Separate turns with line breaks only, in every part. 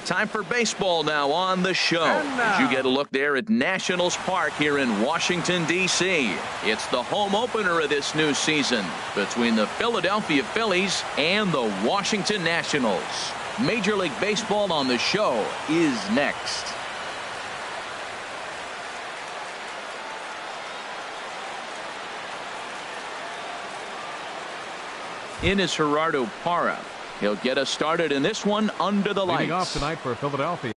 Time for baseball now on the show. As you get a look there at Nationals Park here in Washington, D.C. It's the home opener of this new season between the Philadelphia Phillies and the Washington Nationals. Major League Baseball on the show is next. In is Gerardo Parra. He'll get us started in this one under the lights.
Leading off tonight for Philadelphia.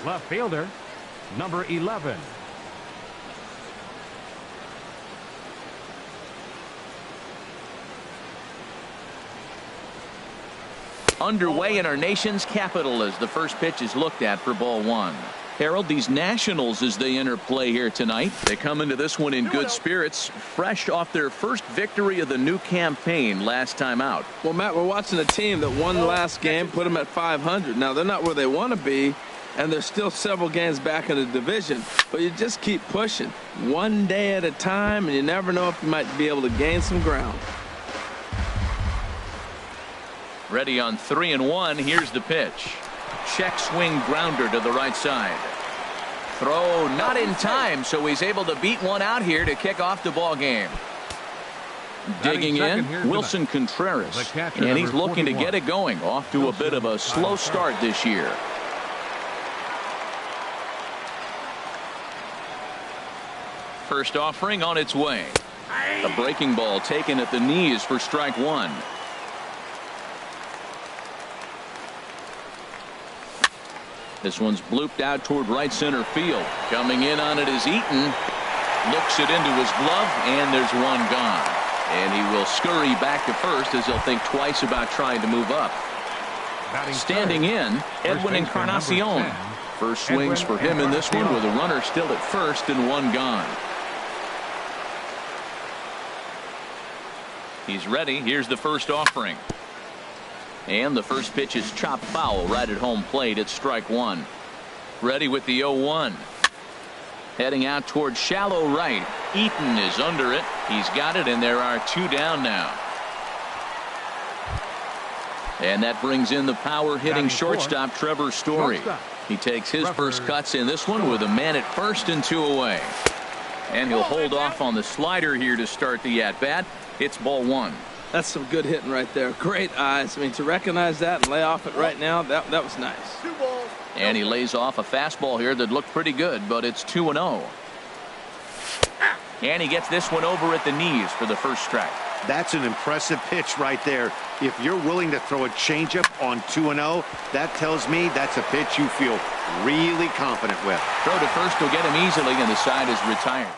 Left fielder, number 11.
Underway in our nation's capital as the first pitch is looked at for ball one. Harold, these Nationals, as they enter play here tonight, they come into this one in good spirits, fresh off their first victory of the new campaign last time out.
Well, Matt, we're watching a team that won the last game, put them at 500. Now, they're not where they want to be, and they're still several games back in the division, but you just keep pushing one day at a time, and you never know if you might be able to gain some ground.
Ready on 3-1. Here's the pitch. Check swing grounder to the right side. Throw not in time, so he's able to beat one out here to kick off the ball game. Digging in, Wilson Contreras, and he's looking to get it going. Off to a bit of a slow start this year. First offering on its way. A breaking ball taken at the knees for strike one. This one's blooped out toward right center field. Coming in on it is Eaton. Looks it into his glove, and there's one gone. And he will scurry back to first as he'll think twice about trying to move up. Standing in, Edwin Encarnacion. First swings for him in this one with a runner still at first and one gone. He's ready. Here's the first offering. And the first pitch is chopped foul right at home plate. It's strike one. Ready with the 0-1. Heading out towards shallow right. Eaton is under it. He's got it, and there are two down now. And that brings in the power hitting shortstop Trevor Story. He takes his first cuts in this one with a man at first and two away. And he'll hold off on the slider here to start the at-bat. It's ball one.
That's some good hitting right there. Great eyes. I mean, to recognize that and lay off it right now, that was nice.
And he lays off a fastball here that looked pretty good, but it's 2-0. And he gets this one over at the knees for the first strike.
That's an impressive pitch right there. If you're willing to throw a changeup on 2-0, that tells me that's a pitch you feel really confident with.
Throw to first will get him easily, and the side is retired.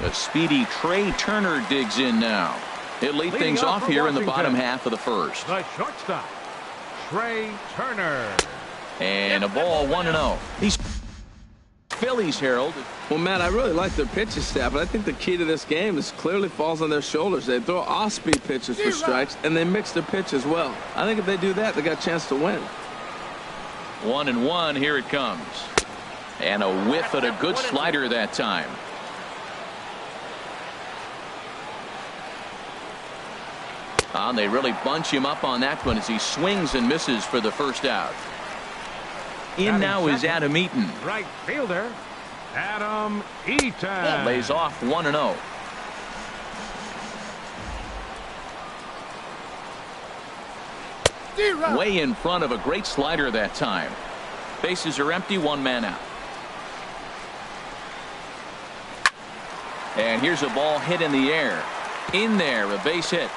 A speedy Trey Turner digs in now. He'll lead things off here in the bottom half of the first.
The shortstop, Trey Turner.
And a ball 1-0. These Phillies, Harold.
Well, Matt, I really like their pitching staff, but I think the key to this game is clearly falls on their shoulders. They throw off-speed pitches for strikes, and they mix their pitch as well. I think if they do that, they got a chance to win.
1-1. Here it comes. And a whiff at a good slider that time. They really bunch him up on that one as he swings and misses for the first out. In now is Adam Eaton.
Right fielder, Adam Eaton.
Lays off 1-0. Way in front of a great slider that time. Bases are empty, one man out. And here's a ball hit in the air. In there, a base hit.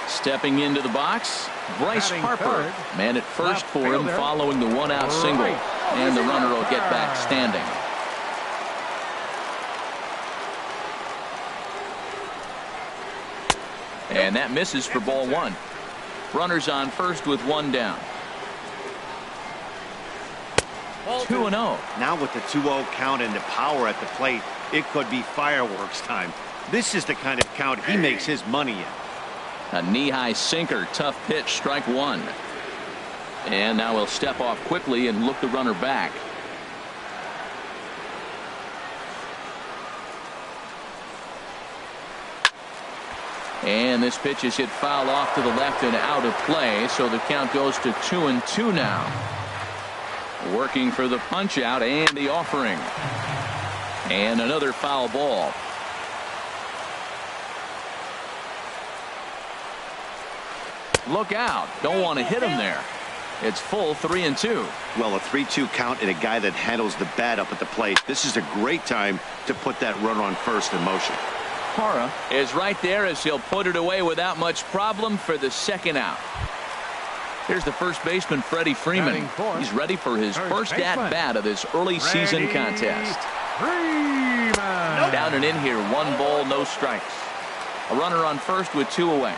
Stepping into the box, Bryce Harper. Man at first for him following the one-out single. And the runner will get back standing. And that misses for ball one. Runners on first with one down. 2-0.
Now with the 2-0 count and the power at the plate, it could be fireworks time. This is the kind of count he makes his money in.
A knee-high sinker, tough pitch, strike one. And now he'll step off quickly and look the runner back. And this pitch is hit foul off to the left and out of play, so the count goes to 2-2 now. Working for the punch out and the offering. And another foul ball. Look out. Don't want to hit him there. It's full 3-2.
Well, a 3-2 count and a guy that handles the bat up at the plate. This is a great time to put that runner on first in motion.
Hara is right there as he'll put it away without much problem for the second out. Here's the first baseman, Freddie Freeman. He's ready for his first at-bat of this early season contest. Down and in here, 1 ball, no strikes. A runner on first with 2 away.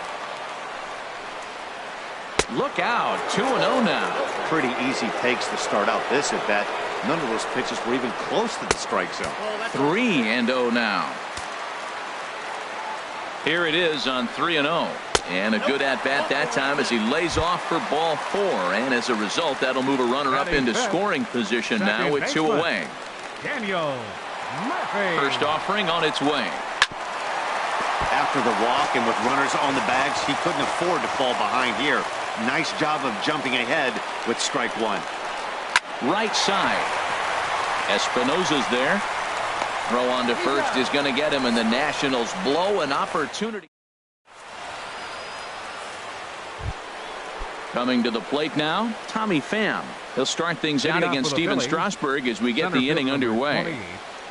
Look out, 2-0 now.
Pretty easy takes to start out this at bat. None of those pitches were even close to the strike zone.
3-0 now. Here it is on 3-0. And a good at-bat that time as he lays off for ball 4. And as a result, that'll move a runner up into scoring position now with 2 away. First offering on its way.
After the walk and with runners on the bags, he couldn't afford to fall behind here. Nice job of jumping ahead with strike 1.
Right side. Espinosa's there. Throw on to first is going to get him, and the Nationals blow an opportunity. Coming to the plate now, Tommy Pham. He'll start things out against Steven Strasburg as we get the inning underway.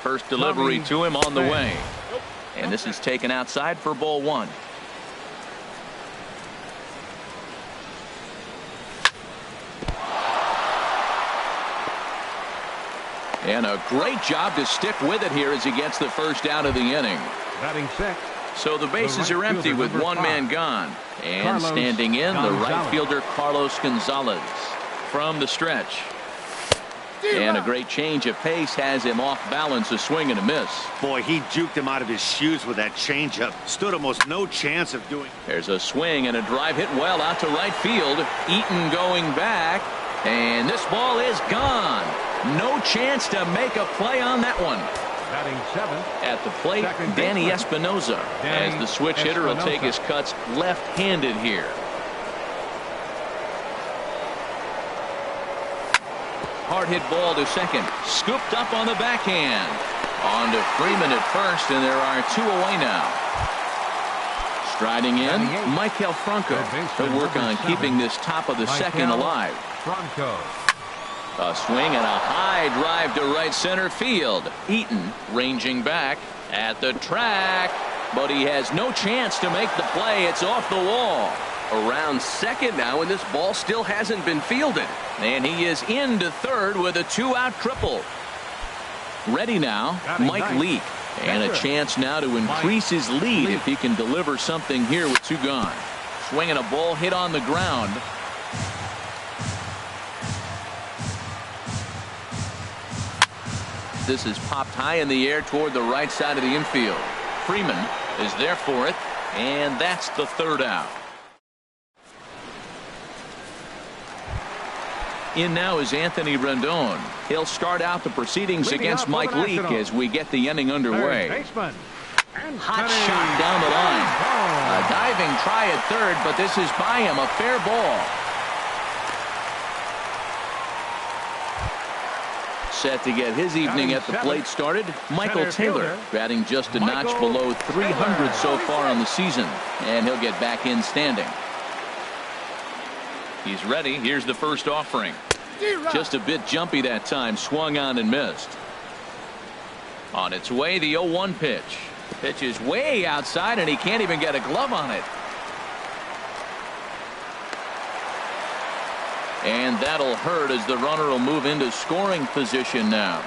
First delivery to him on the way. And this is taken outside for ball 1. And a great job to stick with it here as he gets the first out of the inning.
Batting sixth.
So the bases are empty with 1 man gone. And standing in, the right fielder Carlos Gonzalez from the stretch. And a great change of pace has him off balance, a swing and a miss.
Boy, he juked him out of his shoes with that changeup. Stood almost no chance of doing.
There's a swing and a drive hit well out to right field. Eaton going back. And this ball is gone. No chance to make a play on that one.
Batting 7th.
At the plate, Danny Espinosa. As the switch hitter will take his cuts left-handed here. Hard hit ball to second. Scooped up on the backhand. On to Freeman at first, and there are 2 away now. Striding in, Maikel Franco. He'll work on keeping this top of the second alive.
Franco.
A swing and a high drive to right center field. Eaton ranging back at the track, but he has no chance to make the play. It's off the wall. Around second now, and this ball still hasn't been fielded. And he is into third with a 2-out triple. Ready now, Mike Leake. And a chance now to increase his lead if he can deliver something here with 2 gone. Swinging a ball hit on the ground. This is popped high in the air toward the right side of the infield. Freeman is there for it, and that's the 3rd out. In now is Anthony Rendon. He'll start out the proceedings against Mike Leake as we get the inning underway. Hot shot down the line. A diving try at third, but this is by him, a fair ball. Set to get his evening at the plate started, Michael Taylor, batting just a notch below 300 so far on the season, and he'll get back in standing. He's ready. Here's the first offering. Just a bit jumpy that time. Swung on and missed. On its way, the 0-1 pitch. Pitch is way outside, and he can't even get a glove on it. And that'll hurt as the runner will move into scoring position now.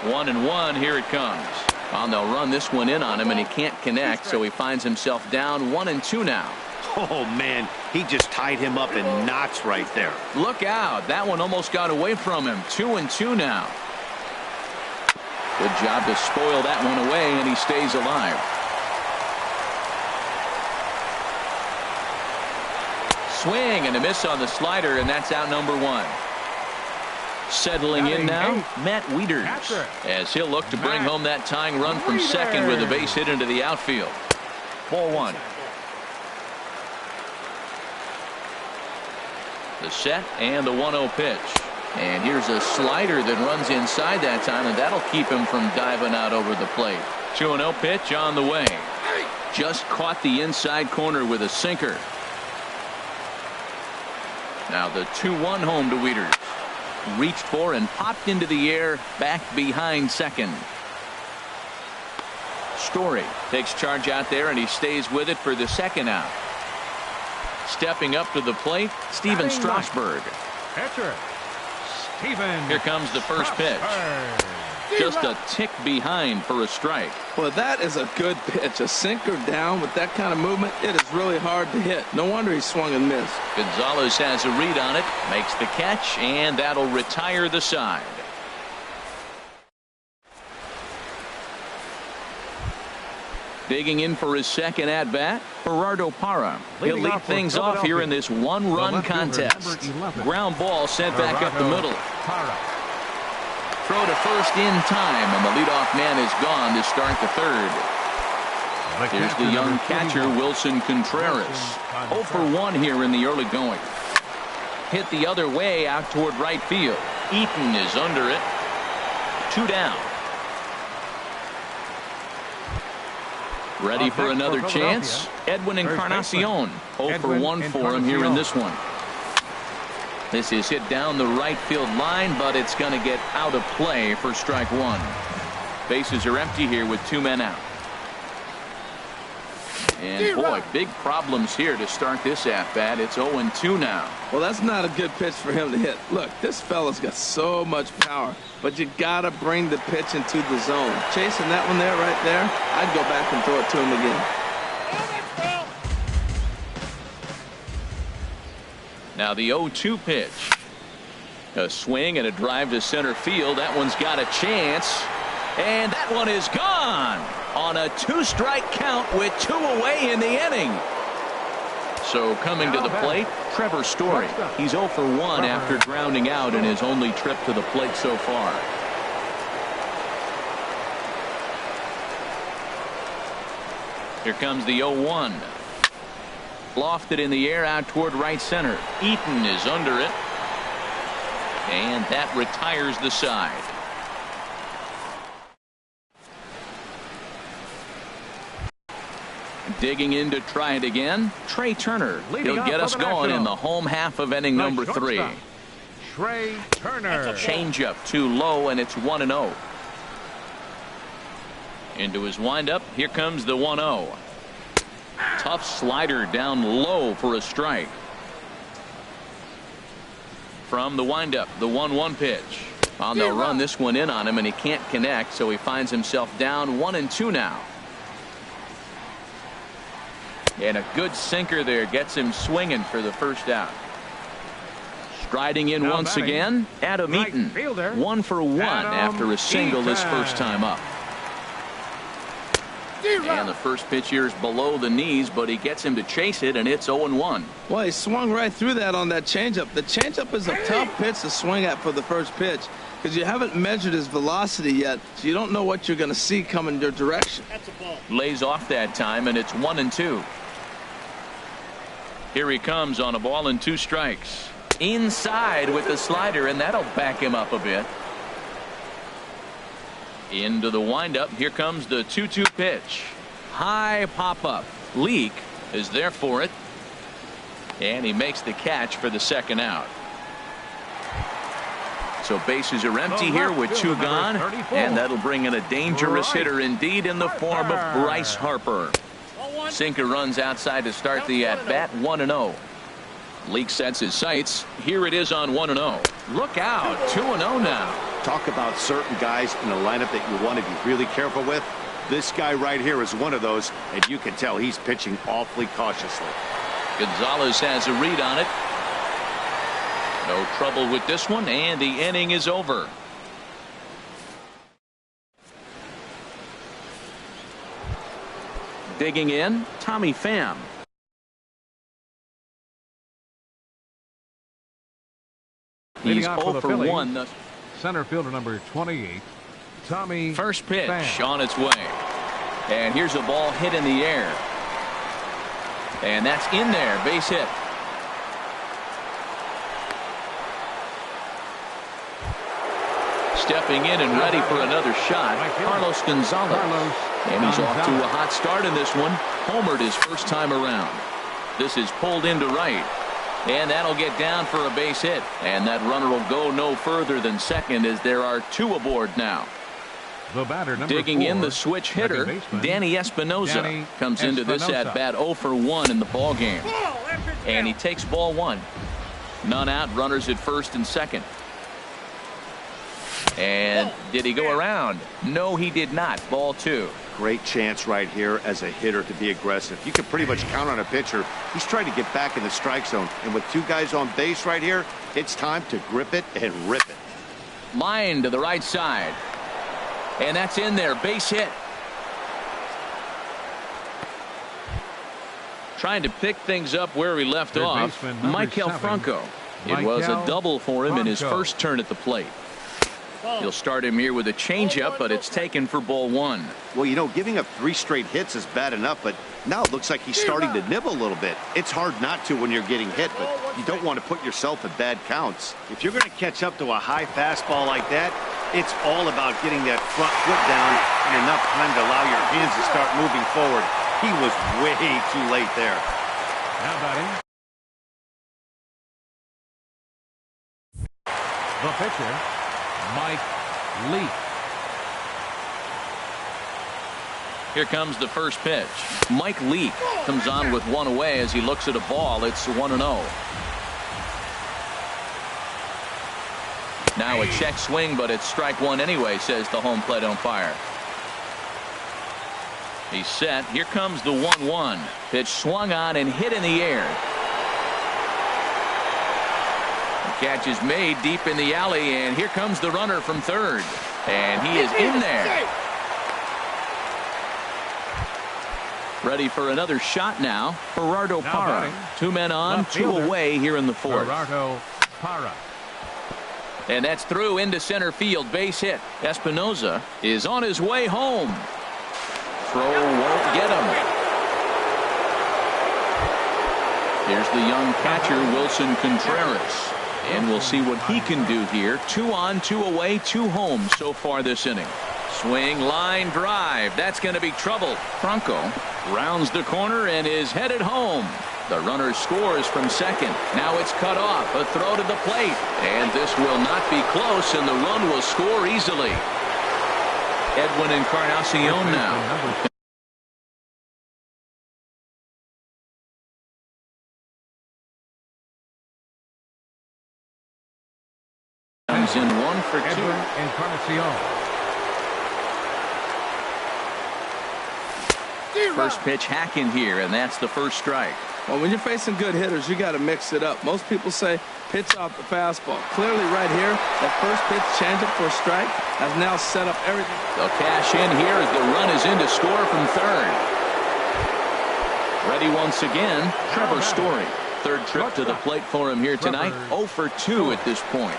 1-1. Here it comes. And they'll run this one in on him, and he can't connect, so he finds himself down 1-2 now.
Oh, man, he just tied him up in knots right there.
Look out. That one almost got away from him. 2-2 now. Good job to spoil that one away, and he stays alive. Swing and a miss on the slider, and that's out number 1. Settling in now, Matt Wieters, as he'll look to bring home that tying run from second with a base hit into the outfield. Ball one. The set and the 1-0 pitch. And here's a slider that runs inside that time, and that'll keep him from diving out over the plate. 2-0 pitch on the way. Just caught the inside corner with a sinker. Now the 2-1 home to Wieters. Reached for and popped into the air back behind second. Story takes charge out there, and he stays with it for the second out. Stepping up to the plate, Steven Strasburg.
Pitcher, Steven.
Here comes the first pitch. Just a tick behind for a strike.
Well, that is a good pitch. A sinker down with that kind of movement, it is really hard to hit. No wonder he swung and missed.
Gonzalez has a read on it, makes the catch, and that'll retire the side. Digging in for his second at-bat, Gerardo Parra. He'll lead things off here in this one-run contest. Ground ball sent back up the middle. Throw to first in time, and the leadoff man is gone to start the third. Here's the young catcher, Wilson Contreras. 0 for 1 here in the early going. Hit the other way out toward right field. Eaton is under it. 2 down. Ready for another chance? Edwin Encarnacion. 0 for 1 for him here in this one. This is hit down the right field line, but it's going to get out of play for strike one. Bases are empty here with 2 men out. And boy, big problems here to start this at-bat. It's 0-2 now.
Well, that's not a good pitch for him to hit. Look, this fella's got so much power, but you got to bring the pitch into the zone. Chasing that one there, right there, I'd go back and throw it to him again.
Now the 0-2 pitch. A swing and a drive to center field. That one's got a chance. And that one is gone on a 2-strike count with 2 away in the inning. So coming to the plate, Trevor Story. He's 0 for 1 after grounding out in his only trip to the plate so far. Here comes the 0-1. Lofted in the air out toward right center. Eaton is under it. And that retires the side. Digging in to try it again, Trey Turner. He'll get us going in the home half of inning number 3.
Trey Turner.
Changeup too low, and it's 1-0. Into his windup, here comes the 1-0. Tough slider down low for a strike. From the windup, the 1-1 pitch. Well, they'll run this one in on him, and he can't connect, so he finds himself down 1-2 now. And a good sinker there gets him swinging for the first out. Striding in once again, Adam Eaton. 1 for 1 after a single his first time up. And the first pitch here is below the knees, but he gets him to chase it, and it's 0-1.
Well, he swung right through that on that changeup. The changeup is a tough pitch to swing at for the first pitch because you haven't measured his velocity yet, so you don't know what you're going to see coming your direction.
Lays off that time, and it's 1-2. Here he comes on a ball and 2 strikes. Inside with the slider, and that'll back him up a bit. Into the windup. Here comes the 2-2 pitch. High pop-up. Leak is there for it. And he makes the catch for the second out. So bases are empty here with 2 gone. And that'll bring in a dangerous hitter indeed in the form of Bryce Harper. Sinker runs outside to start the at-bat. 1-0. Leak sets his sights. Here it is on 1-0. Look out. 2-0 now.
Talk about certain guys in the lineup that you want to be really careful with. This guy right here is one of those, and you can tell he's pitching awfully cautiously.
Gonzalez has a read on it. No trouble with this one, and the inning is over. Digging in, Tommy Pham.
Leading
He's
off
0
the
for
Phillies,
1.
Center fielder number 28, Tommy
First pitch
Pham.
on its way. And here's a ball hit in the air. And that's in there. Base hit. Stepping in and ready for another shot, Carlos Gonzalez. And he's off to a hot start in this one. Homered his first time around. This is pulled into right. And that'll get down for a base hit. And that runner will go no further than second as there are 2 aboard now.
The batter, number
Digging
4,
in, the switch hitter,
baseman,
Danny Espinosa.
Danny
Comes into this
Espinosa.
at bat 0 for 1 in the ball game. And he takes ball 1. None out, runners at first and second. And did he go around? No, he did not. Ball 2.
Great chance right here as a hitter to be aggressive. You can pretty much count on a pitcher. He's trying to get back in the strike zone. And with 2 guys on base right here, it's time to grip it and rip it.
Line to the right side. And that's in there. Base hit. Trying to pick things up where he left
Third
off.
baseman, number
Michael
7,
Franco. It was a
Michael
double for him in his
Franco.
first turn at the plate. He'll start him here with a changeup, but it's taken for ball 1.
Well, you know, giving up 3 straight hits is bad enough, but now it looks like he's starting to nibble a little bit. It's hard not to when you're getting hit, but you don't want to put yourself in bad counts. If you're going to catch up to a high fastball like that, it's all about getting that front foot down and enough time to allow your hands to start moving forward. He was way too late there.
Now batting, the pitcher, Mike Leake.
Here comes the first pitch. Mike Leake comes on with 1 away as he looks at a ball. It's 1-0. Now a check swing, but it's strike 1 anyway, says the home plate umpire. He's set. Here comes the 1-1. Pitch swung on and hit in the air. The catch is made deep in the alley, and here comes the runner from third. And he is in there. Ready for another shot now. Gerardo
Now
Parra.
batting,
2 men on,
left
2
fielder,
away here in the 4th.
Gerardo Parra.
And that's through into center field. Base hit. Espinosa is on his way home. Throw won't get him. Here's the young catcher, Wilson Contreras. And we'll see what he can do here. 2 on, 2 away, 2 home so far this inning. Swing, line, drive. That's going to be trouble. Franco rounds the corner and is headed home. The runner scores from second. Now it's cut off. A throw to the plate. And this will not be close, and the run will score easily. Edwin Encarnacion now. Comes in 1 for 2.
Edwin Encarnacion.
First pitch hack in here, and that's the first strike.
Well, when you're facing good hitters, you got to mix it up. Most people say pitch off the fastball. Clearly right here, that first pitch changeup for a strike has now set up everything.
They'll cash in here as the run is in to score from third. Ready once again, Trevor Story. Third trip to the plate for him here tonight. 0 for 2 at this point.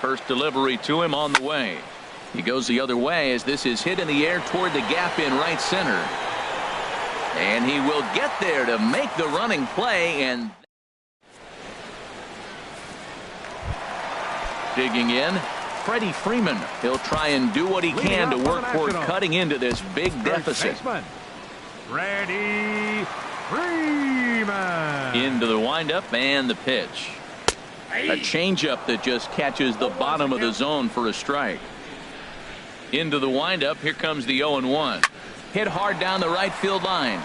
First delivery to him on the way. He goes the other way as this is hit in the air toward the gap in right center. And he will get there to make the running play. And digging in, Freddie Freeman. He'll try and do what he can to work toward cutting into this big deficit.
Freddie Freeman.
Into the windup and the pitch. A changeup that just catches the bottom of the zone for a strike. Into the windup. Here comes the 0-1. Hit hard down the right field line.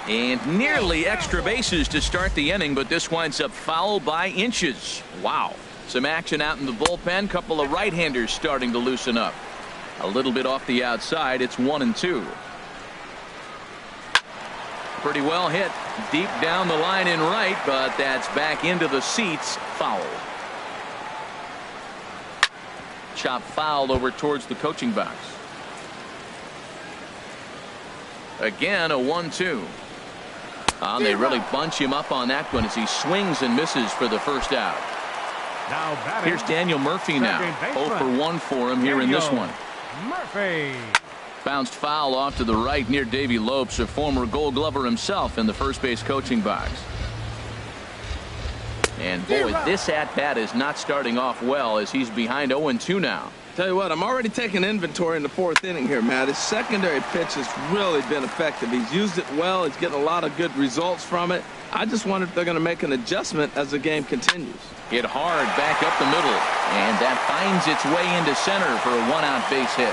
And nearly extra bases to start the inning, but this winds up foul by inches. Wow. Some action out in the bullpen. Couple of right-handers starting to loosen up. A little bit off the outside. It's 1-2. Pretty well hit. Deep down the line in right, but that's back into the seats. Foul. Chop fouled over towards the coaching box. Again, a 1-2. They really bunch him up on that one as he swings and misses for the first out.
Now batting.
Here's Daniel Murphy now. 0 for 1 for him here in this one.
Murphy.
Bounced foul off to the right near Davey Lopes, a former Gold Glover himself in the first base coaching box. And boy, this at-bat is not starting off well as he's behind 0-2 now.
Tell you what, I'm already taking inventory in the 4th inning here, Matt. His secondary pitch has really been effective. He's used it well. He's getting a lot of good results from it. I just wonder if they're going to make an adjustment as the game continues.
Hit hard back up the middle, and that finds its way into center for a 1-out base hit.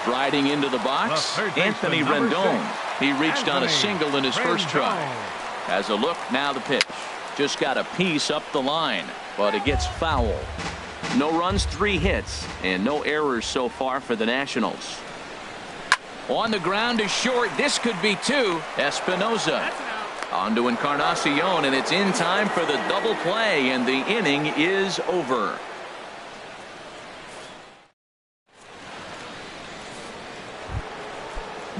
Striding into the box, Anthony Rendon. He reached on a single in his first try. Has a look, now the pitch. Just got a piece up the line, but it gets foul. No runs, 3 hits, and no errors so far for the Nationals. On the ground is short. This could be 2. Espinosa. On to Encarnacion, and it's in time for the double play, and the inning is over.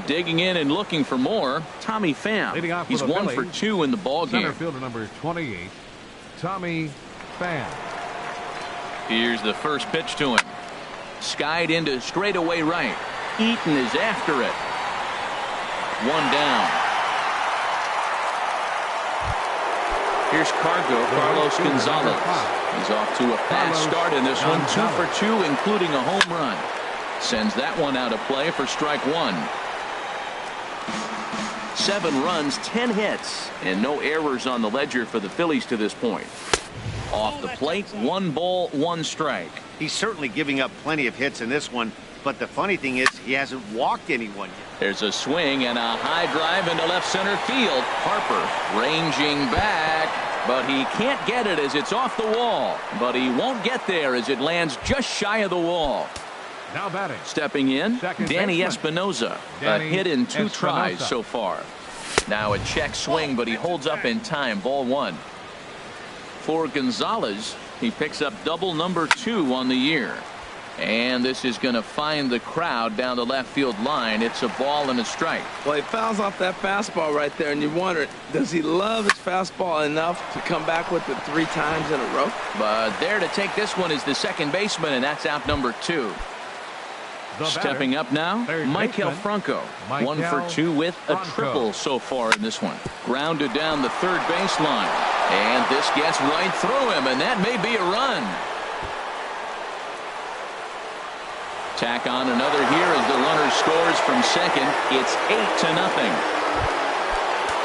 Digging in and looking for more, Tommy Pham. He's 1 for 2 in the ball game.
Center fielder number 28, Tommy Pham.
Here's the first pitch to him. Skied into straightaway right. Eaton is after it. 1 down. Here's Carlos Gonzalez. He's off to a fast start in this one. 2 for 2, including a home run. Sends that one out of play for strike 1. 7 runs, 10 hits, and no errors on the ledger for the Phillies to this point. Off the plate, 1 ball, 1 strike.
He's certainly giving up plenty of hits in this one, but the funny thing is he hasn't walked anyone yet.
There's a swing and a high drive into left center field. Harper ranging back, but he can't get it as it's off the wall. But he won't get there as it lands just shy of the wall.
Now batting.
Stepping in, Danny Espinosa. A hit in 2 tries so far. Now a check swing, but he holds up in time. Ball 1. For Gonzalez, he picks up double number 2 on the year. And this is going to find the crowd down the left field line. It's a ball and a strike.
Well, he fouls off that fastball right there, and you wonder, does he love his fastball enough to come back with it 3 times in a row?
But there to take this one is the second baseman, and that's out number 2. Stepping up now, Maikel Franco. 1 for 2 with a triple so far in this one. Grounded down the third baseline. And this gets right through him, and that may be a run. Tack on another here as the runner scores from second. It's 8-0.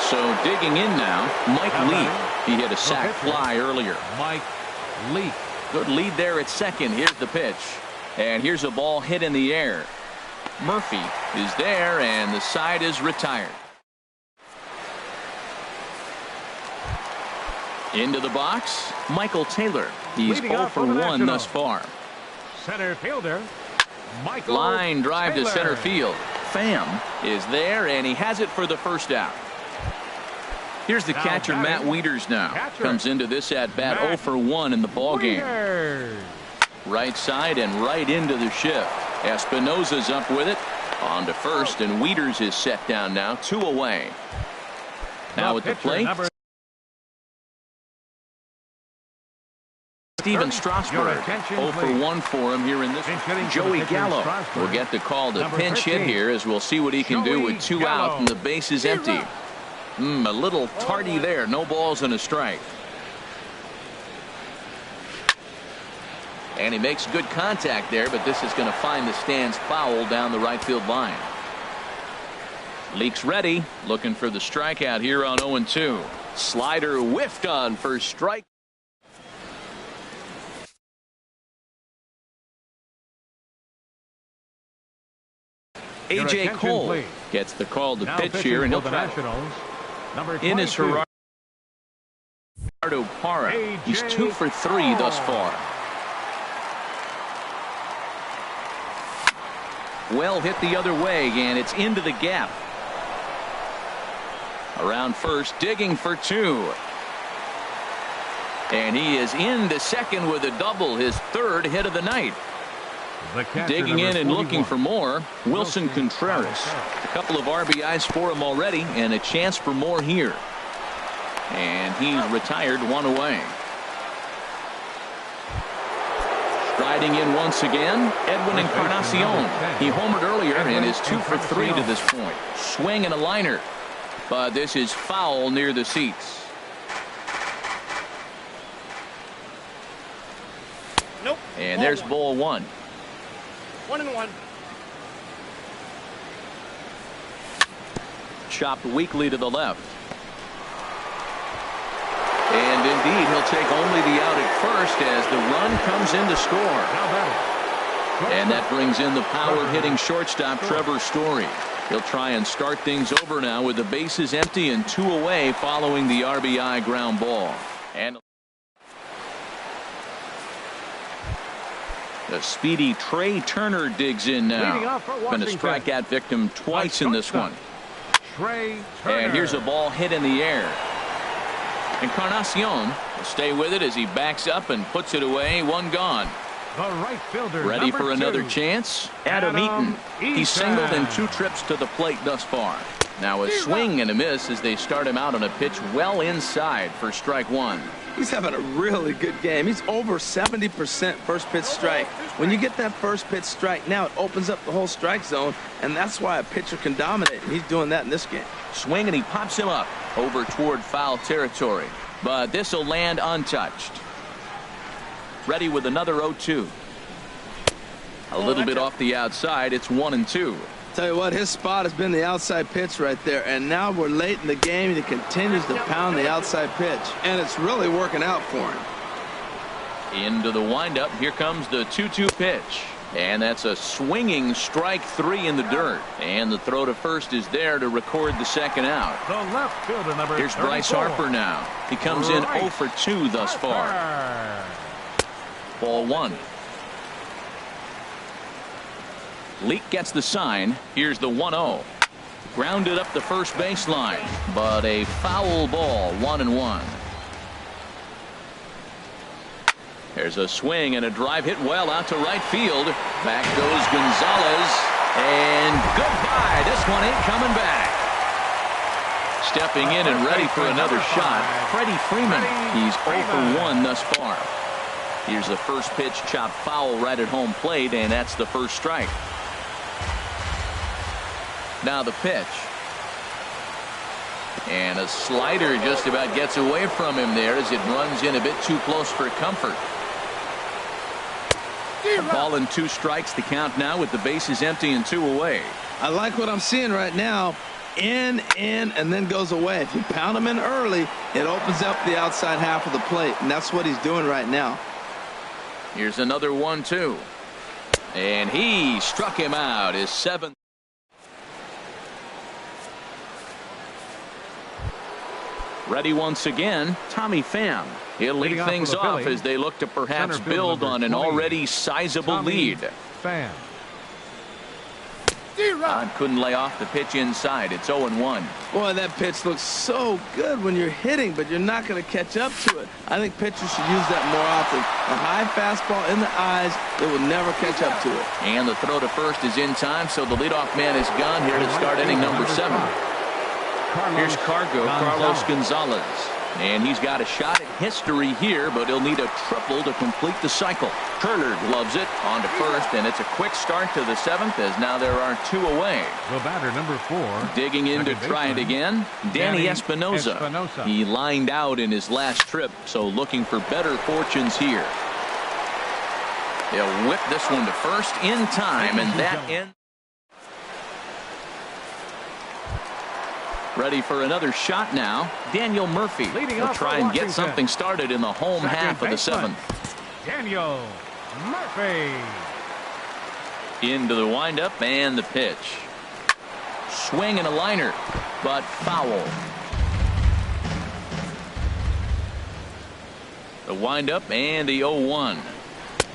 So digging in now, Mike Lee. He hit a sac fly earlier.
Mike Lee.
Good lead there at second. Here's the pitch. And here's a ball hit in the air. Murphy is there, and the side is retired. Into the box, Michael Taylor. He's 0 for 1 thus far.
Center fielder, Michael
Line drive
Taylor.
to center field. Pham is there, and he has it for the first out. Here's the catcher, Matt Wieters now. Comes into this at-bat 0 for 1 in the ball game. Right side and right into the shift. Espinosa's up with it. On to first, and Wieters is set down now. 2 away. Now at the plate, Steven Strasburg. 0 for 1 for him here in this one. Joey Gallo will get the call to pinch hit here, as we'll see what he can do with 2 out and the base is empty. A little tardy there. No balls and a strike. And he makes good contact there, but this is going to find the stands foul down the right field line. Leaks ready, looking for the strikeout here on 0-2. Slider whiffed on for strike. A.J. Cole gets the call to pitch here, and he'll try in his Gerardo Parra. He's 2 for 3 thus far. Well hit the other way, and it's into the gap. Around first, digging for 2. And he is into second with a double, his 3rd hit of the night.
The catcher,
Digging in
number
and looking
41.
for more, Wilson Contreras. A couple of RBIs for him already, and a chance for more here. And he's retired, one away. Striding in once again, Edwin Encarnacion. He homered earlier and is 2 for 3 to this point. Swing and a liner, but this is foul near the seats.
Nope.
And there's ball 1.
1-1.
Chopped weakly to the left. And indeed, he'll take only the out at first as the run comes in to score. And that brings in the power-hitting shortstop, Trevor Story. He'll try and start things over now with the bases empty and 2 away following the RBI ground ball. And the speedy Trey Turner digs in now. Been a strikeout victim twice in this one.
Trey Turner.
And here's a ball hit in the air. Encarnacion will stay with it as he backs up and puts it away. One gone.
The right fielder,
Ready for another
2.
chance? Adam Eaton. He's singled in 2 trips to the plate thus far. Now a swing and a miss as they start him out on a pitch well inside for strike 1.
He's having a really good game. He's over 70% first pitch strike. When you get that first pitch strike, now it opens up the whole strike zone, and that's why a pitcher can dominate. And he's doing that in this game.
Swing and he pops him up over toward foul territory. But this will land untouched. Ready with another 0-2. A little bit off the outside. It's 1-2.
Tell you what, his spot has been the outside pitch right there, and now we're late in the game and he continues to pound the outside pitch, and it's really working out for him.
Into the windup. Here comes the 2-2 pitch. And that's a swinging strike 3 in the dirt. And the throw to first is there to record the second out.
The left fielder, number
Here's
34.
Bryce Harper now. He comes in 0 for 2 thus far. Ball 1. Leake gets the sign. Here's the 1-0. Grounded up the first baseline, but a foul ball. 1-1. There's a swing and a drive hit well out to right field. Back goes Gonzalez, and goodbye. This one ain't coming back. Stepping in and ready for another shot, Freddie Freeman. He's 0 for 1 thus far. Here's the first pitch chopped foul right at home plate, and that's the first strike. Now the pitch. And a slider just about gets away from him there as it runs in a bit too close for comfort. A ball and 2 strikes to count now with the bases empty and 2 away.
I like what I'm seeing right now. In, and then goes away. If you pound him in early, it opens up the outside half of the plate, and that's what he's doing right now.
Here's another 1-2. And he struck him out. His 7th. Ready once again, Tommy Pham. He'll lead things off as they look to perhaps build on an already sizable lead.
Pham.
Couldn't lay off the pitch inside. It's 0-1.
Boy, that pitch looks so good when you're hitting, but you're not going to catch up to it. I think pitchers should use that more often. A high fastball in the eyes, it will never catch up to it.
And the throw to first is in time, so the leadoff man is gone here to start inning number 7. Here's Carlos Gonzalez. And he's got a shot at history here, but he'll need a triple to complete the cycle. Turner gloves it on to first, and it's a quick start to the 7th as now there are 2 away.
The batter, number 4.
Digging in to try it again, Danny Espinosa. He lined out in his last trip, so looking for better fortunes here. He'll whip this one to first in time, and that ends. Ready for another shot now. Daniel Murphy will try and get something started in the home half of the 7th.
Daniel Murphy.
Into the windup and the pitch. Swing and a liner, but foul. The windup and the 0-1.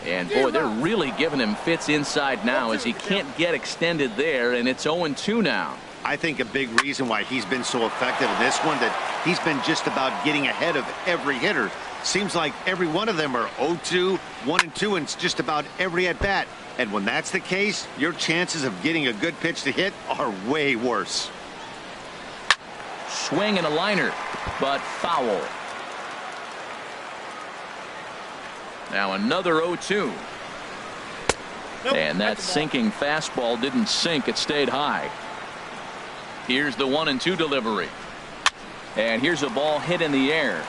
And boy, they're really giving him fits inside now as he can't get extended there, and it's 0-2 now.
I think a big reason why he's been so effective in this one, that he's been just about getting ahead of every hitter. Seems like every one of them are 0-2, 1-2, and it's just about every at-bat. And when that's the case, your chances of getting a good pitch to hit are way worse.
Swing and a liner, but foul. Now another 0-2.
Nope,
And that sinking fastball didn't sink, it stayed high. Here's the 1-2 delivery. And here's a ball hit in the air.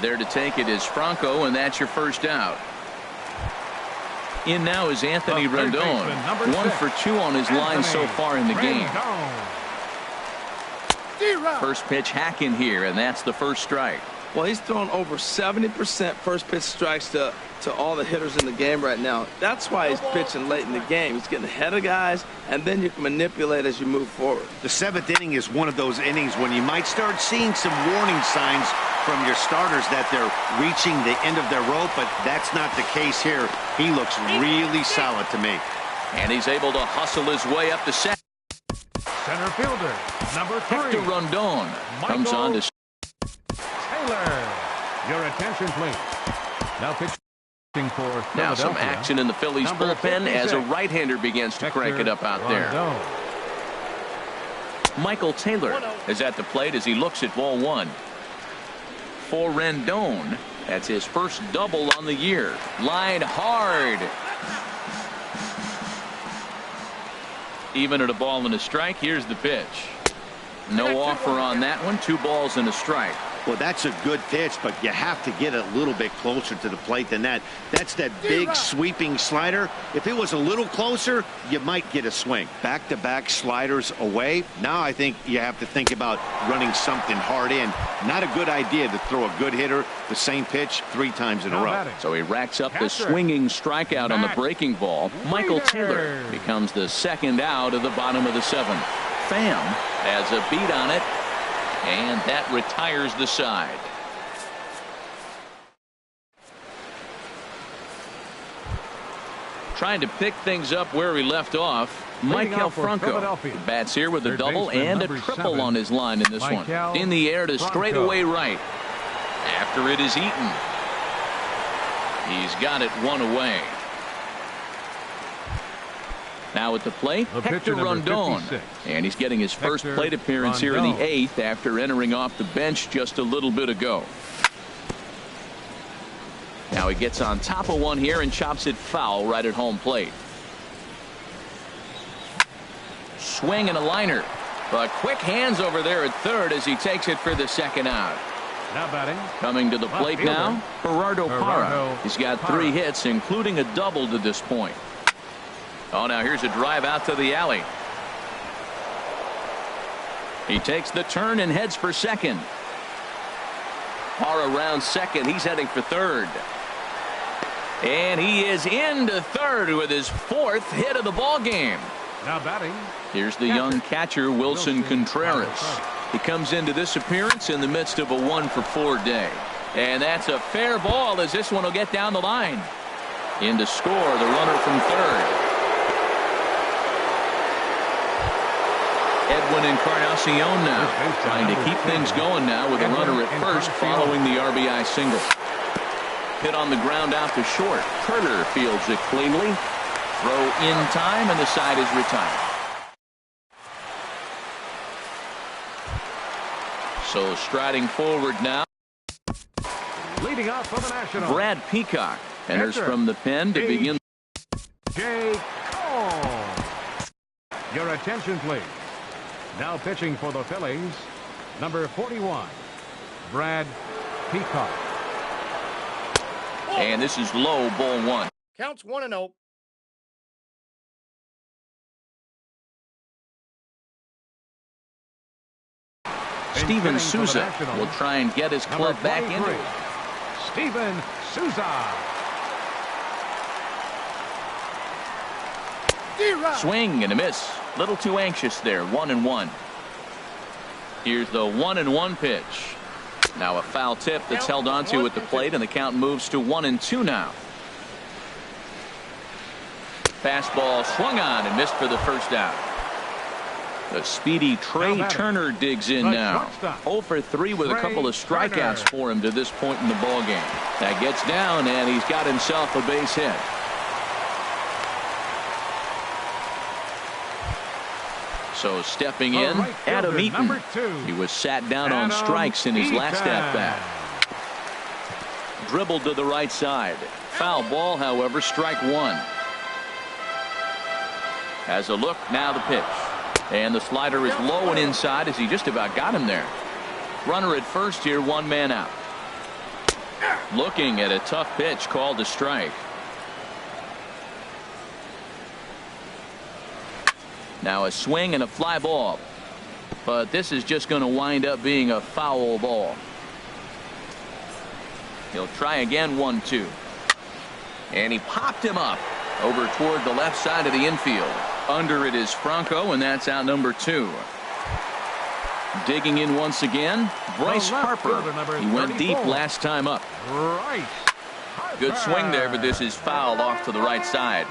There to take it is Franco, and that's your first out. In now is Anthony Rendon. 1 for 2 on his line so far in the game. First pitch hack in here, and that's the first strike.
Well, he's thrown over 70% first pitch strikes to all the hitters in the game right now. That's why he's pitching late in the game. He's getting ahead of guys, and then you can manipulate as you move forward.
The 7th inning is one of those innings when you might start seeing some warning signs from your starters that they're reaching the end of their rope, but that's not the case here. He looks really solid to me.
And he's able to hustle his way up to second.
Center fielder, number 3.
Hector Rondon comes on to
Taylor. Your attention, please. Now pitching for Philadelphia.
now some action in the Phillies
Number
bullpen
56.
as a right-hander begins to crank it up out there.
Rondon.
Michael Taylor is at the plate as he looks at ball 1. For Rendon, that's his first double on the year. Line hard. Even at a ball and a strike, here's the pitch. No offer on that one. 2 balls and a strike.
Well, that's a good pitch, but you have to get a little bit closer to the plate than that. That's that big sweeping slider. If it was a little closer, you might get a swing. Back-to-back sliders away. Now I think you have to think about running something hard in. Not a good idea to throw a good hitter the same pitch 3 times in a row.
So he racks up the swinging strikeout on the breaking ball. Michael Taylor becomes the second out of the bottom of the 7th. Pham has a beat on it, and that retires the side. Trying to pick things up where we left off. Michael Franco bats here with a double and a triple on his line in this one. In the air to straightaway right. After it is eaten. He's got it 1 away. Now at the plate, Hector Rondon. And he's getting his first plate appearance here in the 8th after entering off the bench just a little bit ago. Now he gets on top of one here and chops it foul right at home plate. Swing and a liner. But quick hands over there at third as he takes it for the second out.
Now batting.
Coming to the plate now, Gerardo Parra. He's got 3 hits, including a double to this point. Oh, now here's a drive out to the alley. He takes the turn and heads for second. Parra around second. He's heading for third. And he is into third with his 4th hit of the ball game.
Now batting.
Here's the young catcher, Wilson Contreras. He comes into this appearance in the midst of a 1-for-4 day. And that's a fair ball as this one will get down the line. In to score, the runner from third. Edwin Encarnacion now trying to keep things going now with a runner at first following the RBI single. Hit on the ground out to short. Turner fields it cleanly. Throw in time, and the side is retired. So striding forward now.
Leading off for the Nationals.
Brad Peacock enters from the pen to begin.
J. Cole. Your attention, please. Now pitching for the Phillies, number 41, Brad Peacock.
And this is low, ball 1.
Counts 1-0.
Steven Souza will try and get his club back into it.
Steven Souza.
Swing and a miss. Little too anxious there. 1-1. Here's the 1-1 pitch. Now a foul tip that's held onto at the plate, and the count moves to 1-2 now. Fastball swung on and missed for the first out. The speedy Trey Turner digs in now. 0 for 3 with a couple of strikeouts for him to this point in the ballgame. That gets down, and he's got himself a base hit. So stepping in, Adam Eaton. He was sat down on strikes in his last at-bat. Dribbled to the right side. Foul ball, however, strike one. Has a look, now the pitch. And the slider is low and inside as he just about got him there. Runner at first here, one man out. Looking at a tough pitch called a strike. Now a swing and a fly ball. But this is just going to wind up being a foul ball. He'll try again, 1-2. And he popped him up over toward the left side of the infield. Under it is Franco, and that's out number 2. Digging in once again, Bryce Harper. He went deep last time up. Good swing there, but this is fouled off to the right side.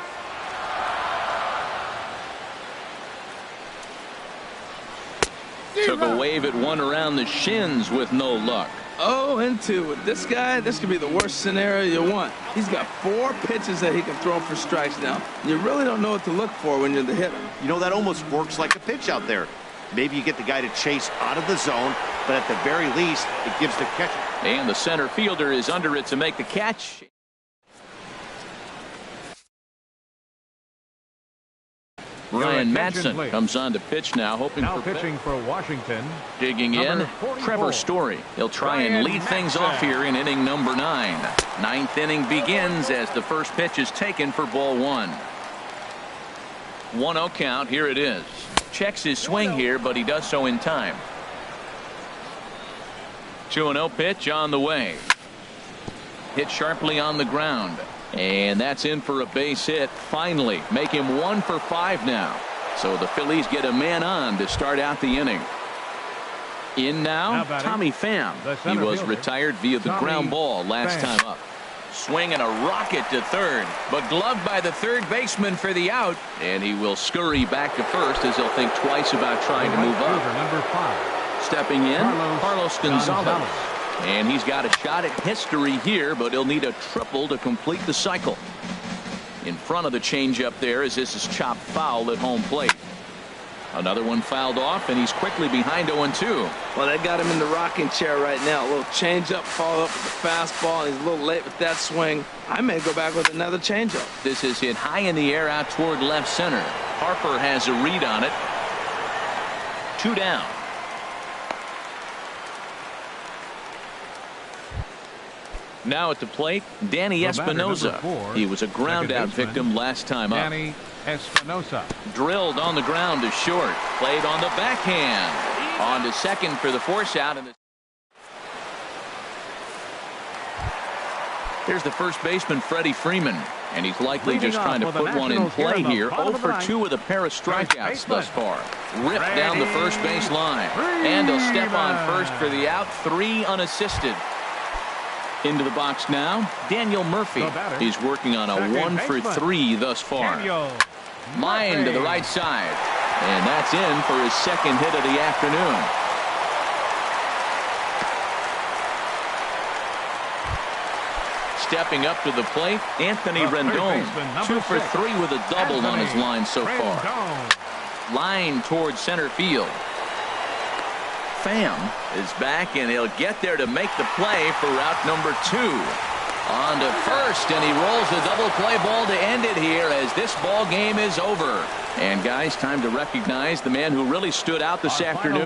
Took a wave at one around the shins with no luck.
0-2 with this guy. This could be the worst scenario you want. He's got 4 pitches that he can throw for strikes now. You really don't know what to look for when you're the hitter.
You know, that almost works like a pitch out there. Maybe you get the guy to chase out of the zone, but at the very least, it gives the catcher.
And the center fielder is under it to make the catch. Ryan Madsen comes on to pitch now, hoping
now
for
pitching for Washington.
Digging in, Trevor Story. He'll try and lead things off here in inning number 9. 9th inning begins as the first pitch is taken for ball 1. 1-0 count. Here it is. Checks his swing here, but he does so in time. 2-0 pitch on the way. Hit sharply on the ground. And that's in for a base hit. Finally make him 1 for 5 now. So the Phillies get a man on to start out the inning. In now, Tommy Pham. He was retired via the ground ball last time up. Swing and a rocket to third, but gloved by the third baseman for the out. And he will scurry back to first as he'll think twice about trying to move up. Stepping in, Carlos Gonzalez. And he's got a shot at history here, but he'll need a triple to complete the cycle. In front of the changeup there as this is chopped foul at home plate. Another one fouled off, and he's quickly behind 0-2.
Well, they got him in the rocking chair right now. A little changeup followed up with the fastball, and he's a little late with that swing. I may go back with another changeup.
This is hit high in the air out toward left center. Harper has a read on it. 2 down. Now at the plate, Danny Espinosa. He was a ground out victim last time up.
Danny Espinosa.
Drilled on the ground to short. Played on the backhand. On to second for the force out. Here's the first baseman, Freddie Freeman. And he's likely just trying to put one in play here. 0 for 2 with a pair of strikeouts thus far. Ripped down the first base line. And he'll step on first for the out. 3 unassisted. Into the box now, Daniel Murphy. He's working on a 1 for 3 thus far. Line to the right side. And that's in for his second hit of the afternoon. Stepping up to the plate, Anthony Rendon. 2 for 3 with a double on his line so far. Line towards center field. Pham is back, and he'll get there to make the play for route number 2. On to first, and he rolls a double play ball to end it here as this ball game is over. And guys, time to recognize the man who really stood out this afternoon.